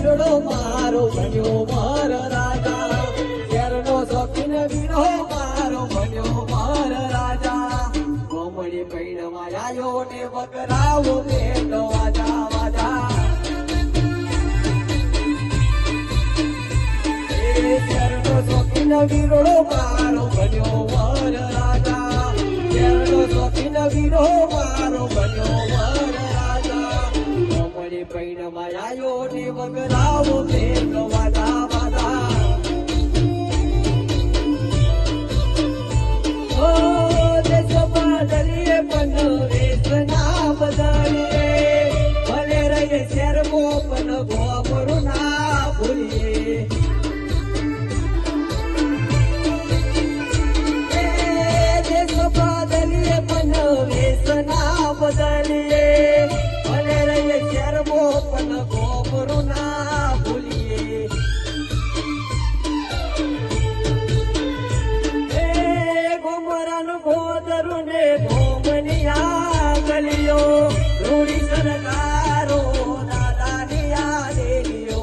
વીરડો મારો બન્યો માર રાજા ઘેરનો શોખીન વીરો મારો બન્યો માર રાજા કોમળી પૈણમાં આવ્યો ને વગરાવો પેટ વાજા વાજા ઘેરનો શોખીન વીરડો મારો બન્યો માર રાજા ઘેરનો શોખીન વીરો મારો બન્યો માર રાજા કોમળી પૈણમાં આવ્યો ને વગરાવો પેટ વાજા વાજા બદલીએ પણ વેચના બદલીએ ભલે રહીએ શેરમો પણ ગોબરું ના ભૂલીએ દેશ બદલીએ પણ વેચના બદલીએ ભલે રહીએ શેરમો પણ ગોબરું ના ભૂલીએ ગોદરું ને ભોમનિયા ગલીઓ રૂડી સરકારો દાદાની આદેલીઓ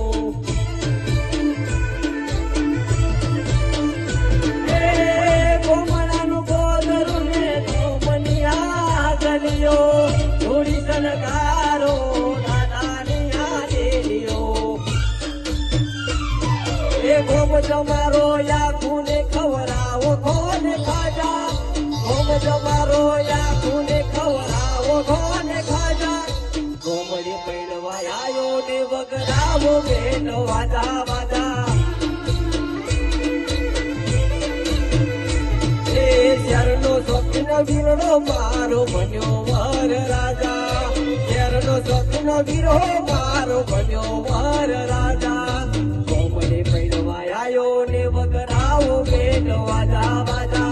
ગોમણાનું ગોદરું ને ભોમનિયા ગલીઓ રૂડી સરકારો દાદાની આદેલીઓ એ ગોમ તમારો યાકુને ખવરાવો કોને ખાજા ગોમ તમારો યાકુને ખવરાવો કોને ખાજા ગોમડી પૈણવા આયો ને વગરાવો બેન વાજા વાજા એ શરનો શોખીન વીરડો મારો બન્યો માર રાજા શરનો શોખીન વીરો મારો બન્યો માર રાજા ગોમડી પૈણવા આયો ને વગરાવો બેન વાજા વાજા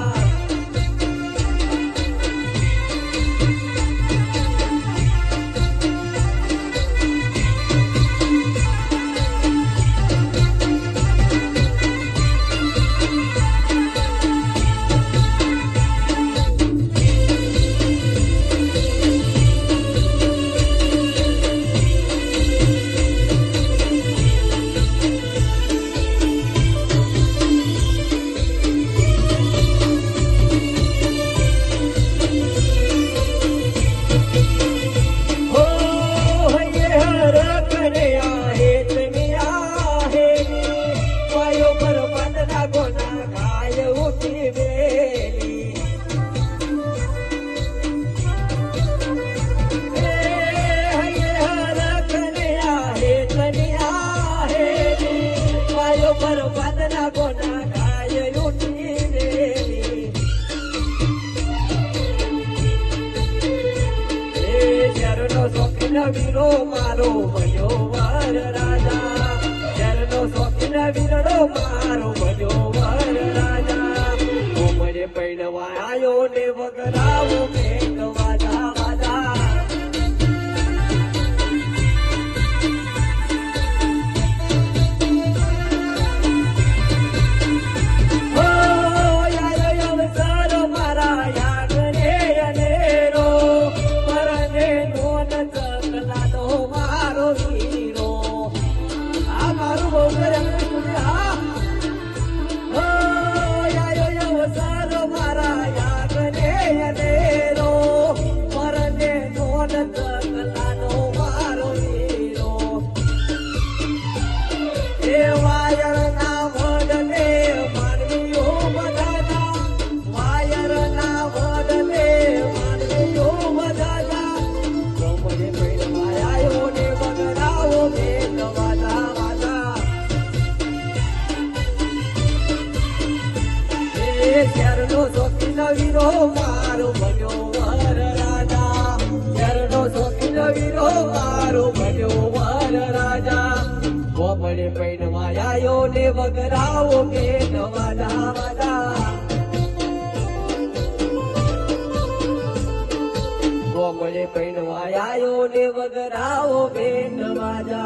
વીરો મારો બન્યો માર રાજા શરનો શોખીન વીરડો મારો બન્યો માર રાજા કોમળે પૈણવા આયો ને વગરાવો પેટ વાજા વાજા વીરો મારો બન્યો માર રાજા શરનો શોખીન વીરો મારો બન્યો માર રાજા કોમળે પૈણવા આયો ને વગરાવો બેન વાજા વાજા કોમળે પૈણવા આયો ને વગરાવો બેન વાજા